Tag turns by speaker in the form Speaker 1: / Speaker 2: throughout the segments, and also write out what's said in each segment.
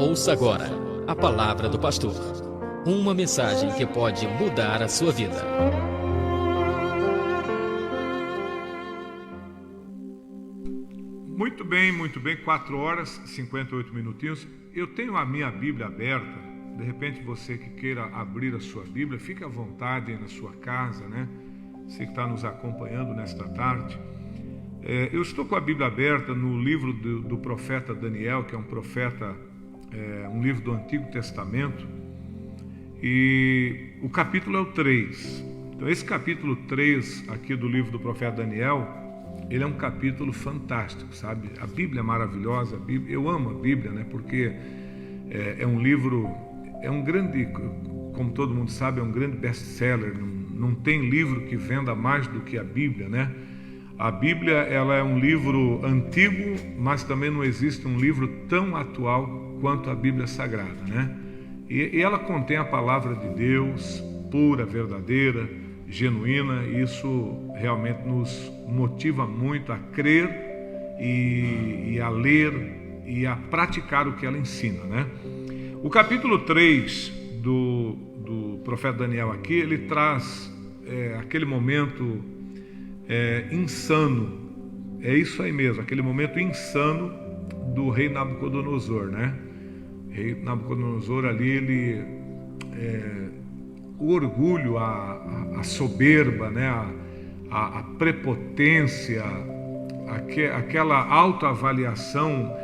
Speaker 1: Ouça agora a palavra do pastor. Uma mensagem que pode mudar a sua vida.
Speaker 2: Muito bem, 4 horas e 58 minutinhos. Eu tenho a minha Bíblia aberta. De repente você que queira abrir a sua Bíblia, fique à vontade aí na sua casa, né? Você que está nos acompanhando nesta tarde. Eu estou com a Bíblia aberta no livro do profeta Daniel, que é um profeta, um livro do Antigo Testamento, e o capítulo é o 3. Então esse capítulo 3 aqui do livro do profeta Daniel, ele é um capítulo fantástico, sabe? A Bíblia é maravilhosa, eu amo a Bíblia, né? Porque é um livro, é um grande, como todo mundo sabe, é um grande best-seller, não tem livro que venda mais do que a Bíblia, né? A Bíblia, ela é um livro antigo, mas também não existe um livro tão atual quanto a Bíblia Sagrada, né? E ela contém a palavra de Deus, pura, verdadeira, genuína, e isso realmente nos motiva muito a crer e a ler e a praticar o que ela ensina, né? O capítulo 3 do profeta Daniel aqui, ele traz aquele momento insano, é isso aí mesmo, aquele momento insano do rei Nabucodonosor, né? O rei Nabucodonosor ali, o orgulho, a soberba, né? a prepotência, aquela autoavaliação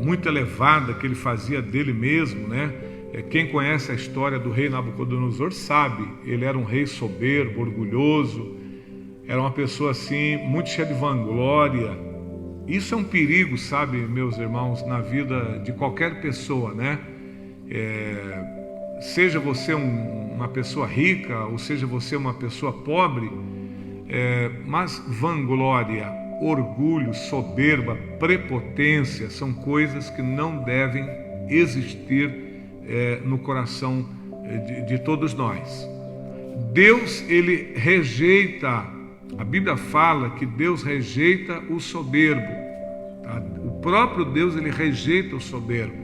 Speaker 2: muito elevada que ele fazia dele mesmo, né? Quem conhece a história do rei Nabucodonosor sabe, ele era um rei soberbo, orgulhoso, era uma pessoa assim, muito cheia de vanglória. Isso é um perigo, sabe, meus irmãos, na vida de qualquer pessoa, né? Seja você uma pessoa rica, ou seja você uma pessoa pobre, mas vanglória, orgulho, soberba, prepotência são coisas que não devem existir no coração de todos nós. Deus, ele rejeita. A Bíblia fala que Deus rejeita o soberbo, tá? O próprio Deus, ele rejeita o soberbo.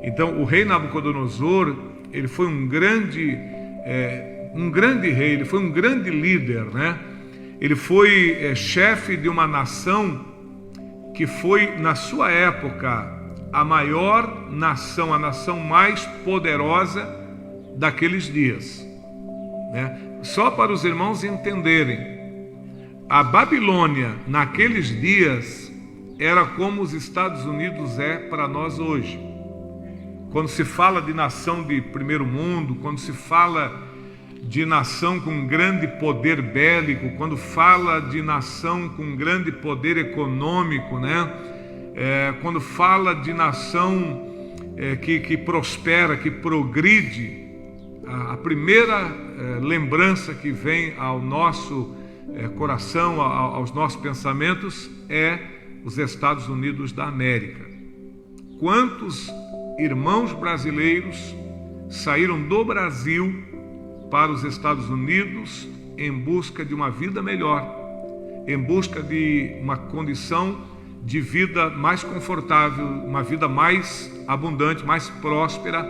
Speaker 2: Então o rei Nabucodonosor, ele foi um grande rei, ele foi um grande líder, né? Ele foi chefe de uma nação que foi, na sua época, a maior nação, a nação mais poderosa daqueles dias, né? Só para os irmãos entenderem, a Babilônia, naqueles dias, era como os Estados Unidos é para nós hoje. Quando se fala de nação de primeiro mundo, quando se fala de nação com grande poder bélico, quando fala de nação com grande poder econômico, né? Quando fala de nação que prospera, que progride, a primeira lembrança que vem ao nosso coração, aos nossos pensamentos, é os Estados Unidos da América. Quantos irmãos brasileiros saíram do Brasil para os Estados Unidos em busca de uma vida melhor, em busca de uma condição de vida mais confortável, uma vida mais abundante, mais próspera?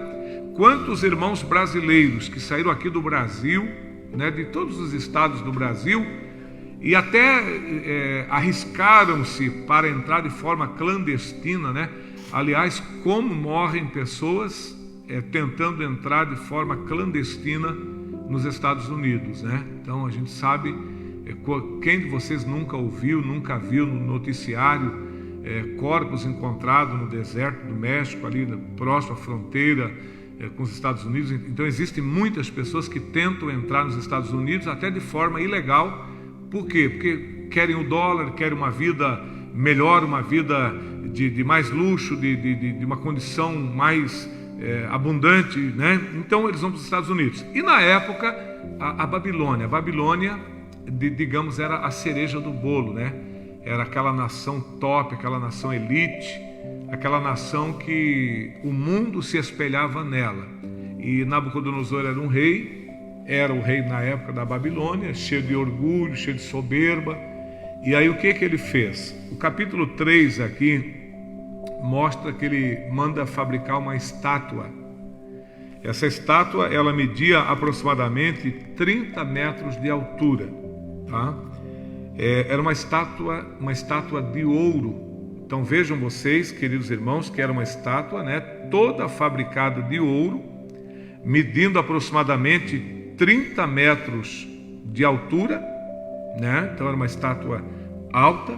Speaker 2: Quantos irmãos brasileiros que saíram aqui do Brasil, né, de todos os estados do Brasil, e até arriscaram-se para entrar de forma clandestina, né? Aliás, como morrem pessoas tentando entrar de forma clandestina nos Estados Unidos, né? Então a gente sabe, quem de vocês nunca ouviu, nunca viu no noticiário corpos encontrados no deserto do México, ali próximo à fronteira com os Estados Unidos. Então existem muitas pessoas que tentam entrar nos Estados Unidos até de forma ilegal. Por quê? Porque querem o dólar, querem uma vida melhor, uma vida de mais luxo, de uma condição mais abundante, né? Então eles vão para os Estados Unidos. E na época, a Babilônia, digamos, era a cereja do bolo, né? Era aquela nação top, aquela nação elite, aquela nação que o mundo se espelhava nela. E Nabucodonosor era um rei, era o rei na época da Babilônia, cheio de orgulho, cheio de soberba. E aí o que ele fez? O capítulo 3 aqui mostra que ele manda fabricar uma estátua. Essa estátua, ela media aproximadamente 30 metros de altura, tá? Era uma estátua de ouro. Então vejam vocês, queridos irmãos, que era uma estátua, né, toda fabricada de ouro, medindo aproximadamente 30 metros de altura, né? Então era uma estátua alta,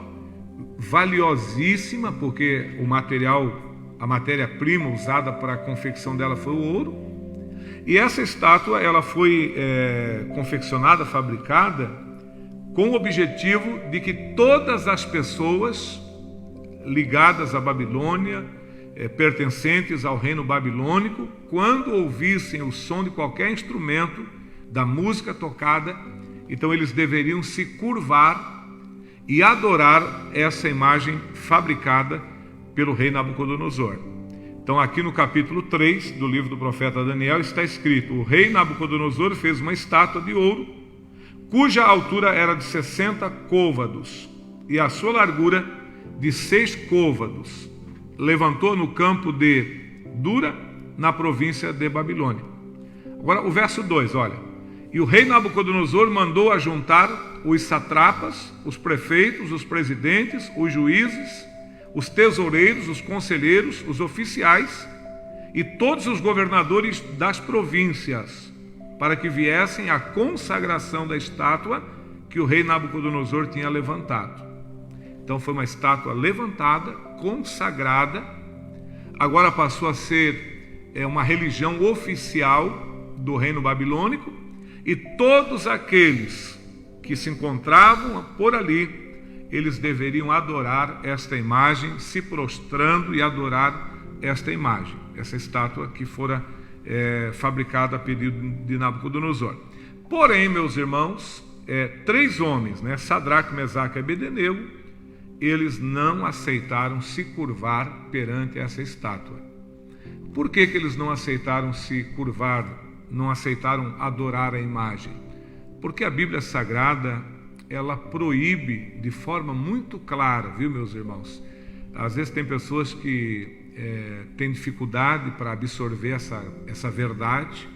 Speaker 2: valiosíssima, porque a matéria-prima usada para a confecção dela foi o ouro. E essa estátua, ela foi confeccionada, fabricada, com o objetivo de que todas as pessoas ligadas à Babilônia, pertencentes ao reino babilônico, quando ouvissem o som de qualquer instrumento da música tocada, então eles deveriam se curvar e adorar essa imagem fabricada pelo rei Nabucodonosor. Então aqui no capítulo 3 do livro do profeta Daniel está escrito: o rei Nabucodonosor fez uma estátua de ouro, cuja altura era de 60 côvados e a sua largura de 6 côvados. Levantou no campo de Dura, na província de Babilônia. Agora o verso 2, olha: e o rei Nabucodonosor mandou ajuntar os satrapas, os prefeitos, os presidentes, os juízes, os tesoureiros, os conselheiros, os oficiais e todos os governadores das províncias, para que viessem à consagração da estátua que o rei Nabucodonosor tinha levantado. Então foi uma estátua levantada, consagrada, agora passou a ser uma religião oficial do reino babilônico, e todos aqueles que se encontravam por ali, eles deveriam adorar esta imagem, se prostrando e adorar esta imagem, essa estátua que fora fabricada a pedido de Nabucodonosor. Porém, meus irmãos, 3 homens, né, Sadraque, Mesaque e Abednego, eles não aceitaram se curvar perante essa estátua. Por que eles não aceitaram se curvar, não aceitaram adorar a imagem? Porque a Bíblia Sagrada, ela proíbe de forma muito clara, viu, meus irmãos? Às vezes tem pessoas que têm dificuldade para absorver essa verdade.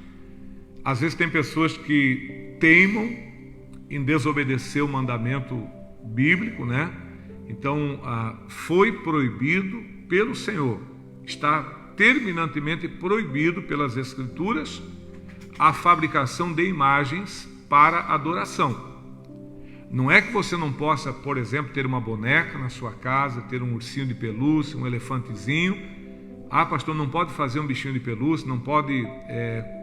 Speaker 2: Às vezes tem pessoas que teimam em desobedecer o mandamento bíblico, né? Então, foi proibido pelo Senhor, está terminantemente proibido pelas Escrituras a fabricação de imagens para adoração. Não é que você não possa, por exemplo, ter uma boneca na sua casa, ter um ursinho de pelúcia, um elefantezinho. Pastor, não pode fazer um bichinho de pelúcia, não pode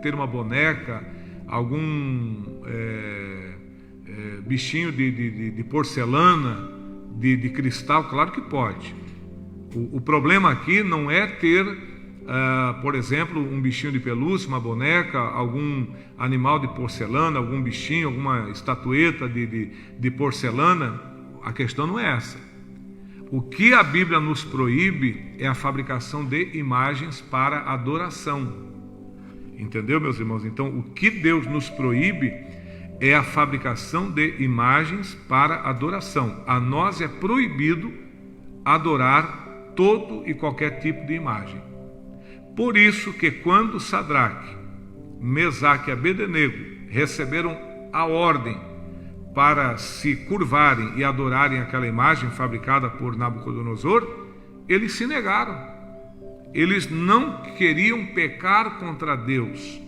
Speaker 2: ter uma boneca, algum bichinho de porcelana, de cristal. Claro que pode. O problema aqui não é ter, por exemplo, um bichinho de pelúcia, uma boneca, algum animal de porcelana, algum bichinho, alguma estatueta de porcelana. A questão não é essa. O que a Bíblia nos proíbe é a fabricação de imagens para adoração. Entendeu, meus irmãos? Então, o que Deus nos proíbe é a fabricação de imagens para adoração. A nós é proibido adorar todo e qualquer tipo de imagem. Por isso que quando Sadraque, Mesaque e Abednego receberam a ordem para se curvarem e adorarem aquela imagem fabricada por Nabucodonosor, eles se negaram. Eles não queriam pecar contra Deus.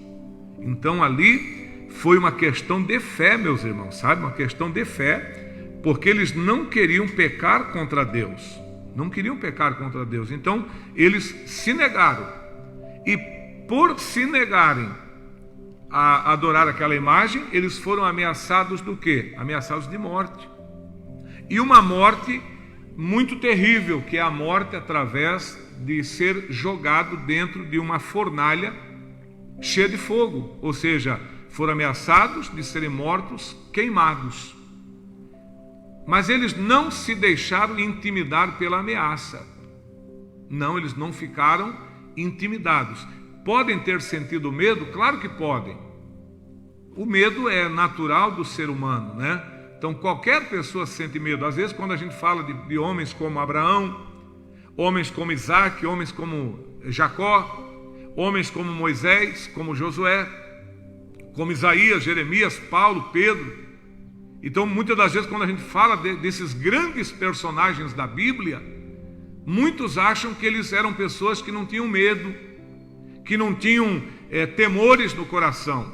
Speaker 2: Então ali foi uma questão de fé, meus irmãos, sabe? Uma questão de fé, porque eles não queriam pecar contra Deus. Não queriam pecar contra Deus. Então, eles se negaram. E por se negarem a adorar aquela imagem, eles foram ameaçados do quê? Ameaçados de morte. E uma morte muito terrível, que é a morte através de ser jogado dentro de uma fornalha cheia de fogo. Ou seja, foram ameaçados de serem mortos queimados. Mas eles não se deixaram intimidar pela ameaça. Não, eles não ficaram intimidados. Podem ter sentido medo? Claro que podem. O medo é natural do ser humano, né? Então qualquer pessoa sente medo. Às vezes quando a gente fala de homens como Abraão, homens como Isaac, homens como Jacó, homens como Moisés, como Josué, como Isaías, Jeremias, Paulo, Pedro. Então, muitas das vezes, quando a gente fala desses grandes personagens da Bíblia, muitos acham que eles eram pessoas que não tinham medo, que não tinham temores no coração.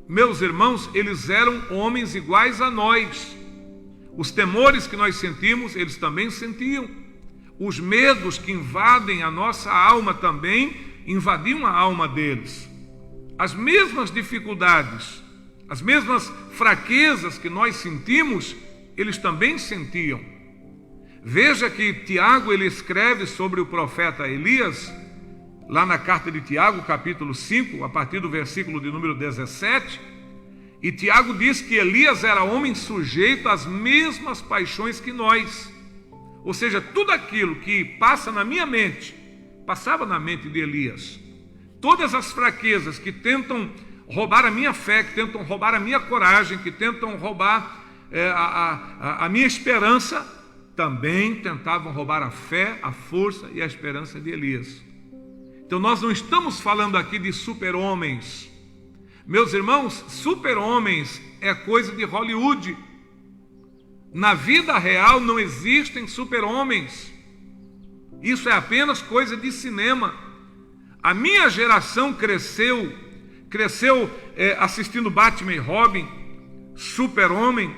Speaker 2: Meus irmãos, eles eram homens iguais a nós. Os temores que nós sentimos, eles também sentiam. Os medos que invadem a nossa alma também invadiam a alma deles. As mesmas dificuldades, as mesmas fraquezas que nós sentimos, eles também sentiam. Veja que Tiago, ele escreve sobre o profeta Elias, lá na carta de Tiago, capítulo 5, a partir do versículo de número 17, e Tiago diz que Elias era homem sujeito às mesmas paixões que nós. Ou seja, tudo aquilo que passa na minha mente, passava na mente de Elias. Todas as fraquezas que tentam roubar a minha fé, que tentam roubar a minha coragem, que tentam roubar a minha esperança, também tentavam roubar a fé, a força e a esperança de Elias. Então nós não estamos falando aqui de super-homens. Meus irmãos, super-homens é coisa de Hollywood. Na vida real não existem super-homens. Isso é apenas coisa de cinema. A minha geração cresceu assistindo Batman e Robin, Super-Homem,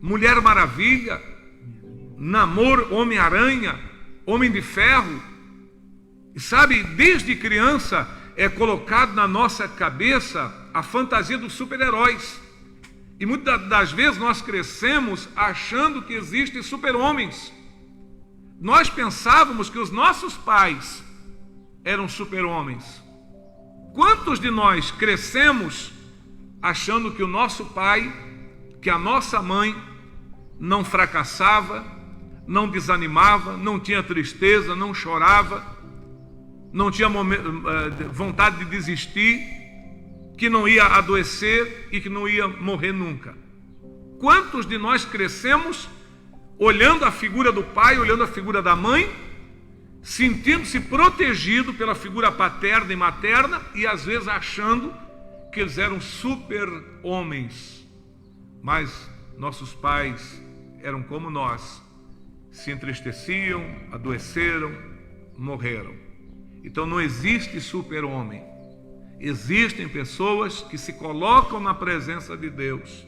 Speaker 2: Mulher Maravilha, Namor, Homem-Aranha, Homem de Ferro. E sabe, desde criança é colocado na nossa cabeça a fantasia dos super-heróis. E muitas das vezes nós crescemos achando que existem super-homens. Nós pensávamos que os nossos pais eram super-homens. Quantos de nós crescemos achando que o nosso pai, que a nossa mãe não fracassava, não desanimava, não tinha tristeza, não chorava, não tinha vontade de desistir, que não ia adoecer e que não ia morrer nunca? Quantos de nós crescemos olhando a figura do pai, olhando a figura da mãe, sentindo-se protegido pela figura paterna e materna e às vezes achando que eles eram super-homens, mas nossos pais eram como nós, se entristeciam, adoeceram, morreram. Então não existe super-homem. Existem pessoas que se colocam na presença de Deus.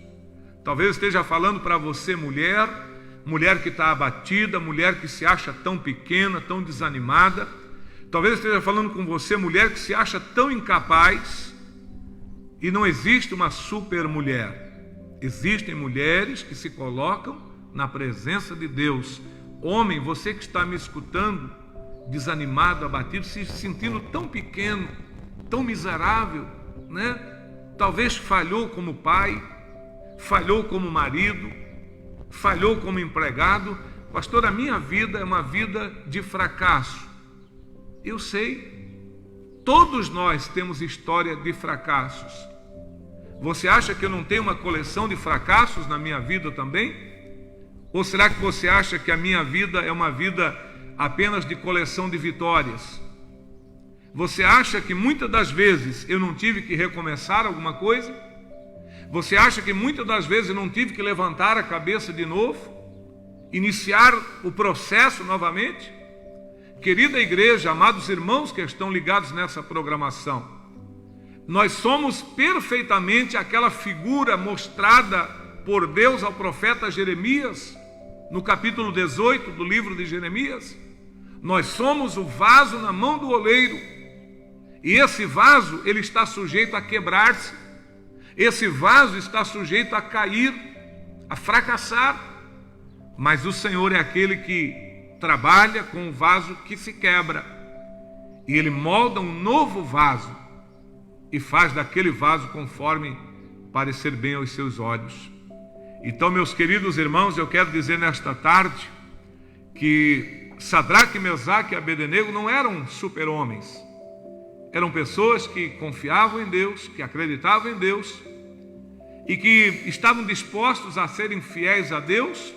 Speaker 2: Talvez esteja falando para você, mulher que está abatida, mulher que se acha tão pequena, tão desanimada. Talvez esteja falando com você, mulher que se acha tão incapaz. E não existe uma super mulher. Existem mulheres que se colocam na presença de Deus. Homem, você que está me escutando, desanimado, abatido, se sentindo tão pequeno, tão miserável, né? Talvez falhou como pai, falhou como marido, falhou como empregado. Pastor, a minha vida é uma vida de fracasso. Eu sei, todos nós temos história de fracassos. Você acha que eu não tenho uma coleção de fracassos na minha vida também? Ou será que você acha que a minha vida é uma vida apenas de coleção de vitórias? Você acha que muitas das vezes eu não tive que recomeçar alguma coisa? Você acha que muitas das vezes eu não tive que levantar a cabeça de novo? Iniciar o processo novamente? Querida igreja, amados irmãos que estão ligados nessa programação, nós somos perfeitamente aquela figura mostrada por Deus ao profeta Jeremias, no capítulo 18 do livro de Jeremias. Nós somos o vaso na mão do oleiro, e esse vaso ele está sujeito a quebrar-se, esse vaso está sujeito a cair, a fracassar, mas o Senhor é aquele que trabalha com o vaso que se quebra, e Ele molda um novo vaso, e faz daquele vaso conforme parecer bem aos seus olhos. Então, meus queridos irmãos, eu quero dizer nesta tarde que Sadraque, Mesaque e Abednego não eram super-homens. Eram pessoas que confiavam em Deus, que acreditavam em Deus e que estavam dispostos a serem fiéis a Deus,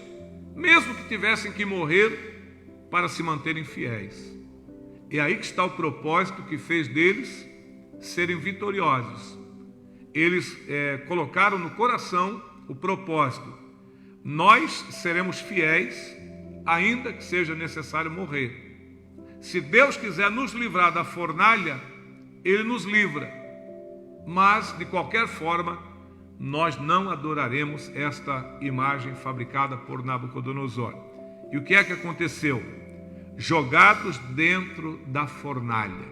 Speaker 2: mesmo que tivessem que morrer para se manterem fiéis. É aí que está o propósito que fez deles serem vitoriosos. Eles colocaram no coração o propósito: nós seremos fiéis, ainda que seja necessário morrer. Se Deus quiser nos livrar da fornalha, Ele nos livra. Mas, de qualquer forma, nós não adoraremos esta imagem fabricada por Nabucodonosor. E o que é que aconteceu? Jogados dentro da fornalha,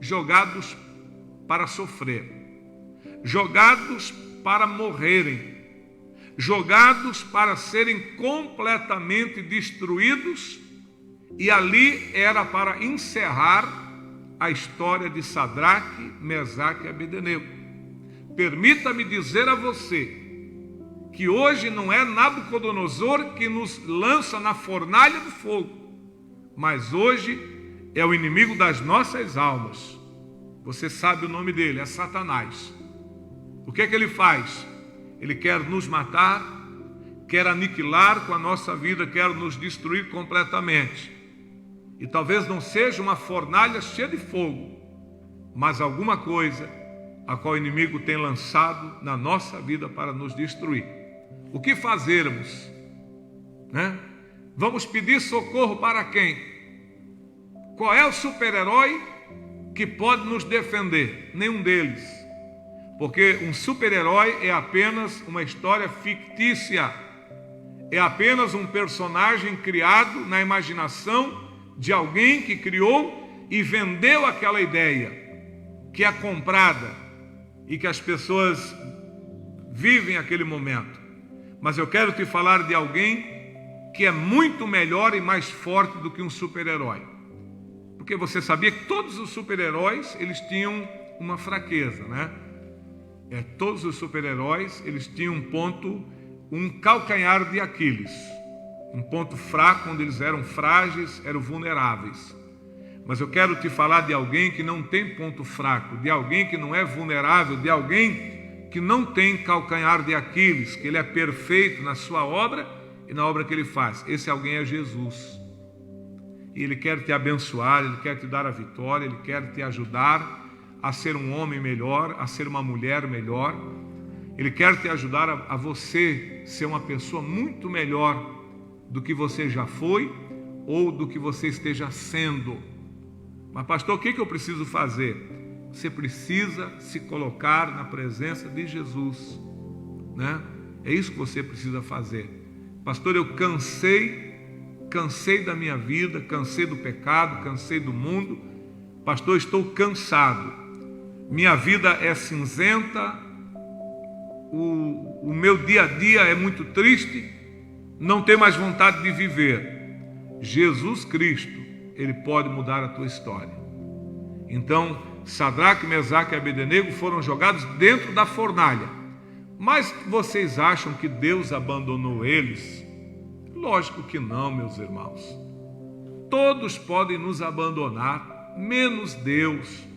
Speaker 2: jogados para sofrer, jogados para morrerem, jogados para serem completamente destruídos, e ali era para encerrar a história de Sadraque, Mesaque e Abednego. Permita-me dizer a você que hoje não é Nabucodonosor que nos lança na fornalha do fogo, mas hoje é o inimigo das nossas almas. Você sabe o nome dele, é Satanás. O que é que ele faz? Ele quer nos matar, quer aniquilar com a nossa vida, quer nos destruir completamente. E talvez não seja uma fornalha cheia de fogo, mas alguma coisa a qual o inimigo tem lançado na nossa vida para nos destruir. O que fazermos? Vamos pedir socorro para quem? Qual é o super-herói que pode nos defender? Nenhum deles. Porque um super-herói é apenas uma história fictícia. É apenas um personagem criado na imaginação de alguém que criou e vendeu aquela ideia, que é comprada e que as pessoas vivem aquele momento. Mas eu quero te falar de alguém que é muito melhor e mais forte do que um super-herói. Porque você sabia que todos os super-heróis, eles tinham uma fraqueza, né? Todos os super-heróis, eles tinham um calcanhar de Aquiles. Um ponto fraco, onde eles eram frágeis, eram vulneráveis. Mas eu quero te falar de alguém que não tem ponto fraco, de alguém que não é vulnerável, de alguém que não tem calcanhar de Aquiles, que ele é perfeito na sua obra e na obra que ele faz. Esse alguém é Jesus. E ele quer te abençoar, ele quer te dar a vitória, ele quer te ajudar a ser um homem melhor, a ser uma mulher melhor. Ele quer te ajudar a você ser uma pessoa muito melhor do que você já foi ou do que você esteja sendo. Mas pastor, o que eu preciso fazer? Você precisa se colocar na presença de Jesus, né? É isso que você precisa fazer. Pastor, eu cansei da minha vida, cansei do pecado, cansei do mundo. Pastor, estou cansado. Minha vida é cinzenta, o meu dia a dia é muito triste, não tenho mais vontade de viver. Jesus Cristo, Ele pode mudar a tua história. Então, Sadraque, Mesaque e Abednego foram jogados dentro da fornalha. Mas vocês acham que Deus abandonou eles? Lógico que não, meus irmãos. Todos podem nos abandonar, menos Deus.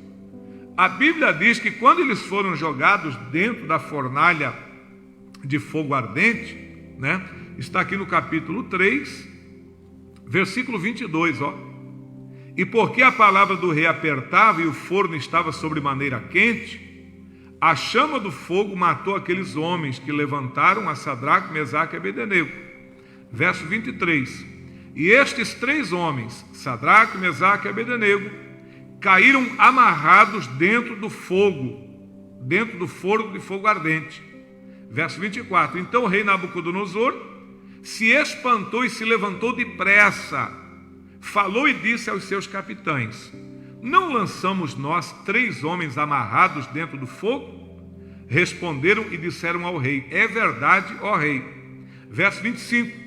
Speaker 2: A Bíblia diz que quando eles foram jogados dentro da fornalha de fogo ardente, né? Está aqui no capítulo 3, versículo 22, E porque a palavra do rei apertava e o forno estava sobremaneira quente, a chama do fogo matou aqueles homens que levantaram a Sadraque, Mesaque e Abednego. Verso 23. E estes 3 homens, Sadraque, Mesaque e Abednego, caíram amarrados dentro do forno de fogo ardente. Verso 24. Então o rei Nabucodonosor se espantou e se levantou depressa, falou e disse aos seus capitães: não lançamos nós 3 homens amarrados dentro do fogo? Responderam e disseram ao rei: é verdade, ó rei. Verso 25.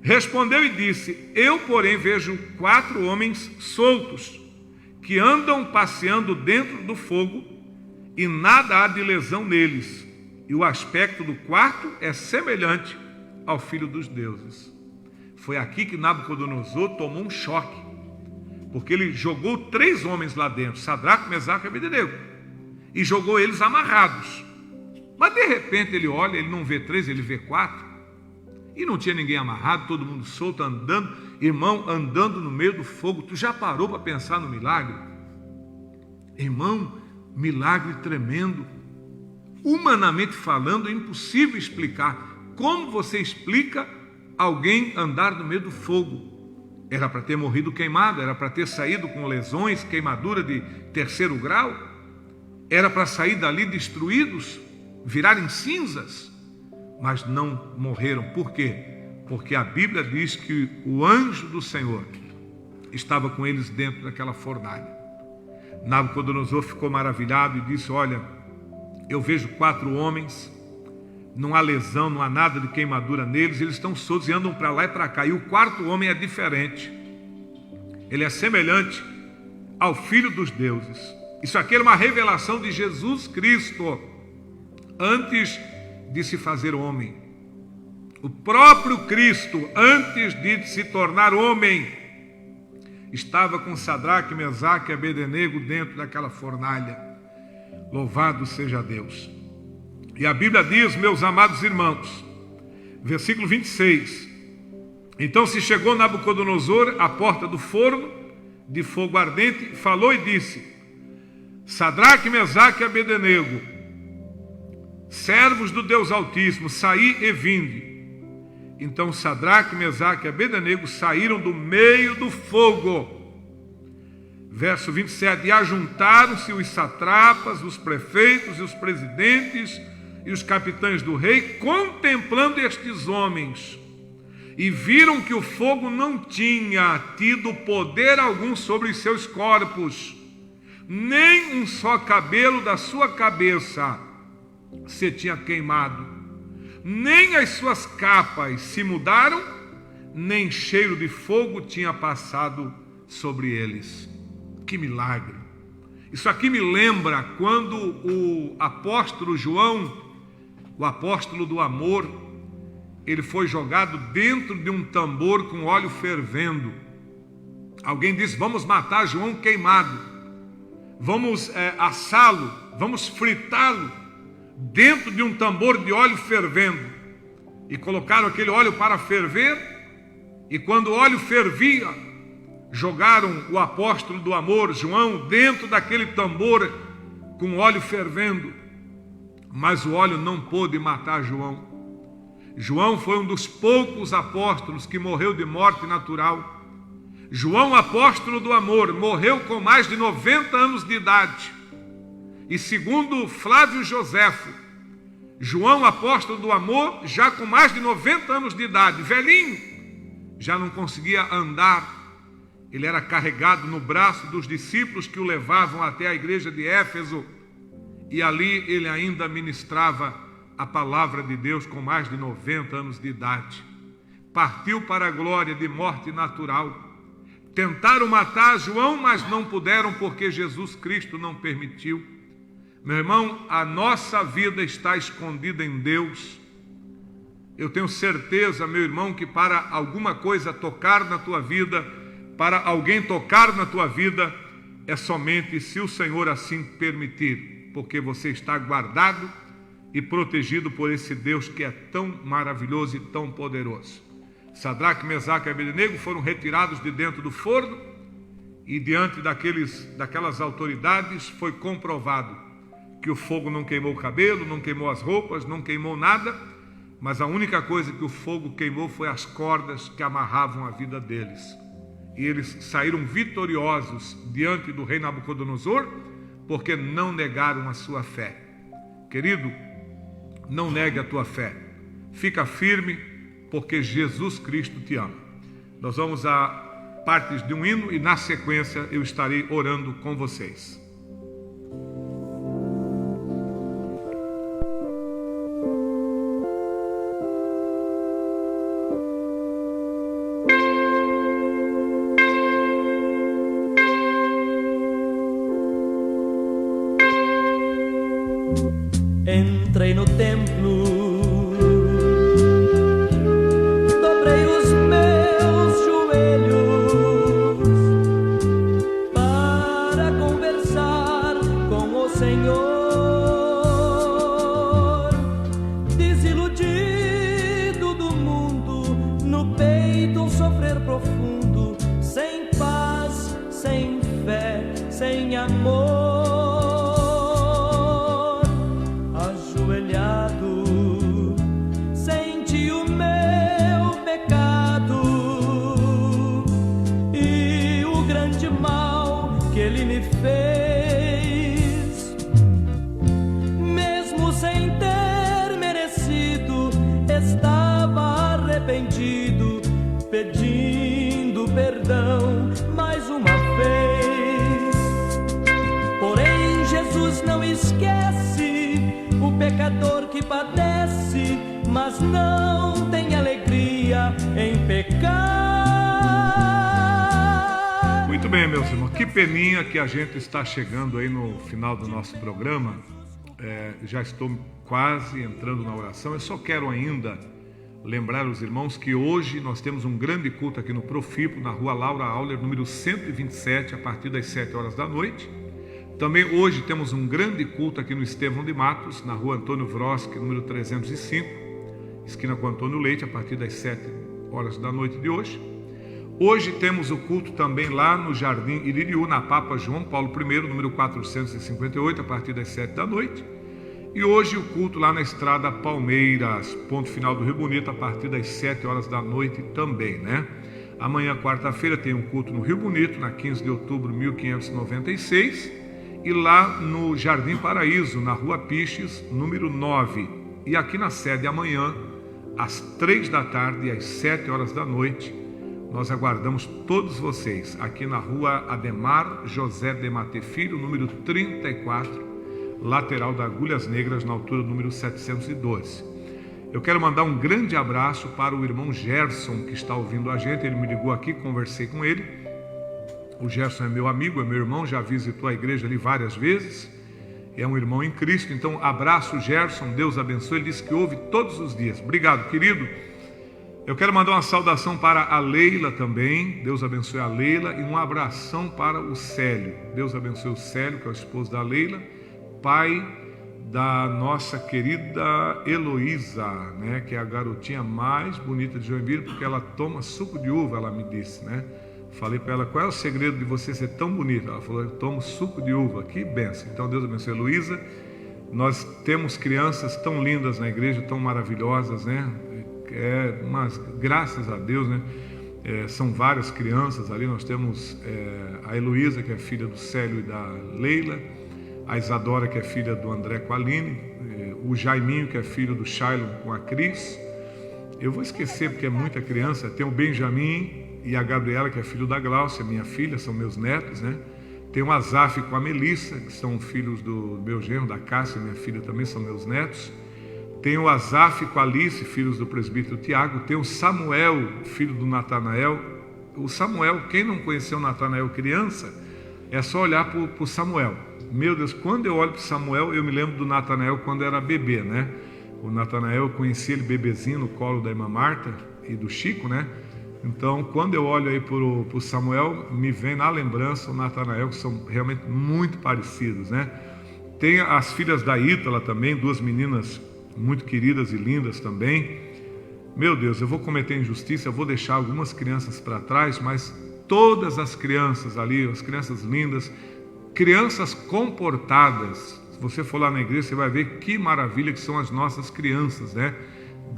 Speaker 2: Respondeu e disse: eu, porém, vejo 4 homens soltos, que andam passeando dentro do fogo, e nada há de lesão neles, e o aspecto do quarto é semelhante ao filho dos deuses. Foi aqui que Nabucodonosor tomou um choque, porque ele jogou 3 homens lá dentro, Sadraque, Mesaque e Abednego, e jogou eles amarrados. Mas de repente ele olha, ele não vê 3, ele vê 4, e não tinha ninguém amarrado, todo mundo solto, andando, irmão, andando no meio do fogo. Tu já parou para pensar no milagre? Irmão, milagre tremendo. Humanamente falando, é impossível explicar. Como você explica alguém andar no meio do fogo? Era para ter morrido queimado, era para ter saído com lesões, queimadura de 3º grau, era para sair dali destruídos, virarem cinzas, mas não morreram. Por quê? Porque a Bíblia diz que o anjo do Senhor estava com eles dentro daquela fornalha. Nabucodonosor ficou maravilhado e disse: olha, eu vejo 4 homens, não há lesão, não há nada de queimadura neles, eles estão soltos e andam para lá e para cá. E o 4º homem é diferente, ele é semelhante ao Filho dos deuses. Isso aqui era uma revelação de Jesus Cristo antes de se fazer homem. O próprio Cristo, antes de se tornar homem, estava com Sadraque, Mesaque e Abednego dentro daquela fornalha. Louvado seja Deus. E a Bíblia diz, meus amados irmãos, versículo 26, então se chegou Nabucodonosor à porta do forno de fogo ardente, falou e disse: Sadraque, Mesaque e Abednego, servos do Deus Altíssimo, saí e vinde. Então Sadraque, Mesaque e Abednego saíram do meio do fogo. Verso 27, e ajuntaram-se os satrapas, os prefeitos e os presidentes e os capitães do rei, contemplando estes homens, e viram que o fogo não tinha tido poder algum sobre os seus corpos, nem um só cabelo da sua cabeça se tinha queimado, nem as suas capas se mudaram, nem cheiro de fogo tinha passado sobre eles. Que milagre! Isso aqui me lembra quando o apóstolo João, o apóstolo do amor, ele foi jogado dentro de um tambor com óleo fervendo. Alguém disse: vamos matar João queimado, vamos assá-lo, vamos fritá-lo dentro de um tambor de óleo fervendo. E colocaram aquele óleo para ferver, e quando o óleo fervia, jogaram o apóstolo do amor, João, dentro daquele tambor com óleo fervendo, mas o óleo não pôde matar João. João foi um dos poucos apóstolos que morreu de morte natural. João, apóstolo do amor, morreu com mais de 90 anos de idade. E segundo Flávio Joséfo, João, apóstolo do amor, já com mais de 90 anos de idade, velhinho, já não conseguia andar. Ele era carregado no braço dos discípulos que o levavam até a igreja de Éfeso, e ali ele ainda ministrava a palavra de Deus com mais de 90 anos de idade. Partiu para a glória de morte natural. Tentaram matar João, mas não puderam, porque Jesus Cristo não permitiu. Meu irmão, a nossa vida está escondida em Deus. Eu tenho certeza, meu irmão, que para alguma coisa tocar na tua vida, para alguém tocar na tua vida, é somente se o Senhor assim permitir, porque você está guardado e protegido por esse Deus que é tão maravilhoso e tão poderoso. Sadraque, Mesaque e Abednego foram retirados de dentro do forno, e diante daquelas autoridades foi comprovado que o fogo não queimou o cabelo, não queimou as roupas, não queimou nada, mas a única coisa que o fogo queimou foi as cordas que amarravam a vida deles. E eles saíram vitoriosos diante do rei Nabucodonosor, porque não negaram a sua fé. Querido, não negue a tua fé. Fica firme, porque Jesus Cristo te ama. Nós vamos a partes de um hino e na sequência eu estarei orando com vocês.
Speaker 3: Entrei no templo, dobrei os meus joelhos para conversar com o Senhor. Desiludido do mundo, no peito um sofrer profundo. amor. Ajoelhado, senti o meu pecado e o grande mal que ele me fez. Mesmo sem ter merecido, estava arrependido, pedindo perdão mais uma vez. Porém, Jesus não esquece o pecador que padece, mas não tem alegria em pecar.
Speaker 2: Muito bem, meus irmãos, que peninha que a gente está chegando aí no final do nosso programa. Já estou quase entrando na oração. Eu só quero ainda lembrar os irmãos que hoje nós temos um grande culto aqui no Profipo, na rua Laura Auler, número 127, a partir das 7 horas da noite. Também hoje temos um grande culto aqui no Estevão de Matos, na rua Antônio Vroski, número 305, esquina com Antônio Leite, a partir das 7 horas da noite de hoje. Hoje temos o culto também lá no Jardim Iririú, na Papa João Paulo I, número 458, a partir das 7 da noite. E hoje o culto lá na Estrada Palmeiras, ponto final do Rio Bonito, a partir das 7 horas da noite também, né? Amanhã, quarta-feira, tem um culto no Rio Bonito, na 15 de outubro de 1596. E lá no Jardim Paraíso, na Rua Piches, número 9. E aqui na sede amanhã, às 3 da tarde e às 7 horas da noite, nós aguardamos todos vocês aqui na Rua Ademar José de Mate Filho, número 34, lateral da Agulhas Negras, na altura do número 712. Eu quero mandar um grande abraço para o irmão Gerson, que está ouvindo a gente. Ele me ligou aqui, conversei com ele. O Gerson é meu amigo, é meu irmão, já visitou a igreja ali várias vezes. É um irmão em Cristo. Então, abraço, Gerson, Deus abençoe. Ele disse que ouve todos os dias. Obrigado, querido. Eu quero mandar uma saudação para a Leila também. Deus abençoe a Leila. E um abração para o Célio. Deus abençoe o Célio, que é o esposo da Leila, pai da nossa querida Heloísa, né, que é a garotinha mais bonita de Joinville, porque ela toma suco de uva, ela me disse, né? Falei para ela, qual é o segredo de você ser tão bonita? Ela falou, eu tomo suco de uva. Que bênção. Então Deus abençoe a Heloísa. Nós temos crianças tão lindas na igreja, tão maravilhosas, né? Mas graças a Deus, né? São várias crianças ali. Nós temos a Heloísa, que é filha do Célio e da Leila, a Isadora, que é filha do André com a Aline, o Jaiminho, que é filho do Shailon com a Cris. Eu vou esquecer porque é muita criança. Tem o Benjamin e a Gabriela, que é filho da Gláucia, minha filha, são meus netos, né? Tem o Azaf com a Melissa, que são filhos do meu genro, da Cássia, minha filha também, são meus netos. Tem o Azaf com a Alice, filhos do presbítero Tiago. Tem o Samuel, filho do Natanael. O Samuel, quem não conheceu o Natanael criança, é só olhar para o Samuel. Meu Deus, quando eu olho para o Samuel, eu me lembro do Natanael quando era bebê, né? O Natanael, eu conheci ele bebezinho no colo da irmã Marta e do Chico, né? Então, quando eu olho aí para o Samuel, me vem na lembrança o Natanael, que são realmente muito parecidos, né? Tem as filhas da Ítala também, duas meninas muito queridas e lindas também. Meu Deus, eu vou cometer injustiça, eu vou deixar algumas crianças para trás, mas todas as crianças ali, as crianças lindas, crianças comportadas. Se você for lá na igreja, você vai ver que maravilha que são as nossas crianças, né?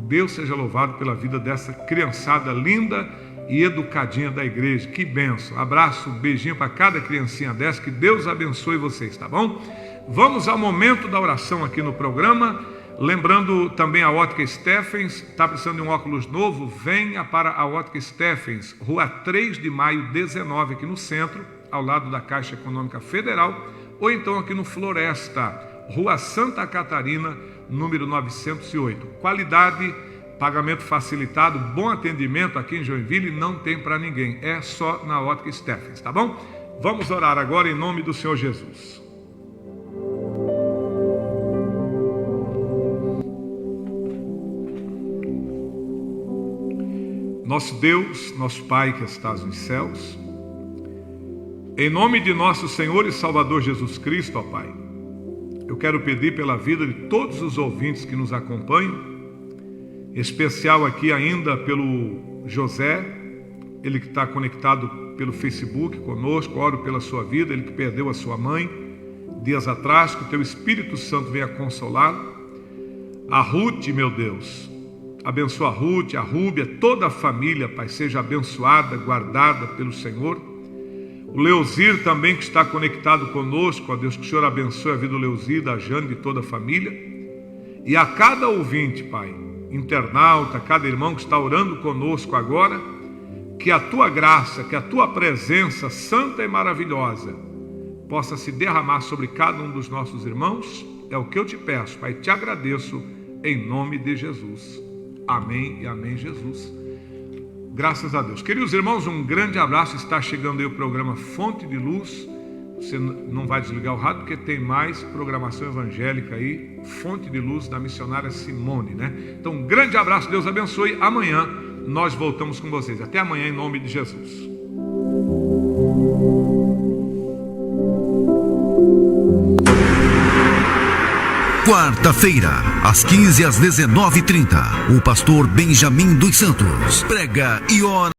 Speaker 2: Deus seja louvado pela vida dessa criançada linda e educadinha da igreja. Que bênção. Abraço, beijinho para cada criancinha dessa. Que Deus abençoe vocês, tá bom? Vamos ao momento da oração aqui no programa. Lembrando também a Ótica Steffens. Está precisando de um óculos novo? Venha para a Ótica Steffens, Rua 3 de Maio, 19, aqui no centro, ao lado da Caixa Econômica Federal. Ou então aqui no Floresta, Rua Santa Catarina, número 908. Qualidade, pagamento facilitado, bom atendimento aqui em Joinville, não tem para ninguém. É só na Ótica Steffens, tá bom? Vamos orar agora em nome do Senhor Jesus. Nosso Deus, nosso Pai que estás nos céus, em nome de nosso Senhor e Salvador Jesus Cristo, ó Pai, eu quero pedir pela vida de todos os ouvintes que nos acompanham, em especial aqui ainda pelo José, ele que está conectado pelo Facebook conosco, oro pela sua vida, ele que perdeu a sua mãe dias atrás, que o teu Espírito Santo venha consolá-lo. A Ruth, meu Deus, abençoa a Ruth, a Rúbia, toda a família, Pai, seja abençoada, guardada pelo Senhor. O Leozir também, que está conectado conosco, ó Deus, que o Senhor abençoe a vida do Leozir, da Jane, de toda a família. E a cada ouvinte, Pai, internauta, cada irmão que está orando conosco agora, que a tua graça, que a tua presença santa e maravilhosa possa se derramar sobre cada um dos nossos irmãos. É o que eu te peço, Pai, te agradeço em nome de Jesus. Amém e amém, Jesus. Graças a Deus. Queridos irmãos, um grande abraço. Está chegando aí o programa Fonte de Luz. Você não vai desligar o rádio, porque tem mais programação evangélica aí, Fonte de Luz, da missionária Simone, né? Então, um grande abraço, Deus abençoe. Amanhã nós voltamos com vocês. Até amanhã, em nome de Jesus.
Speaker 4: Quarta-feira, às 15 às 19h30, o pastor Benjamin dos Santos prega e ora.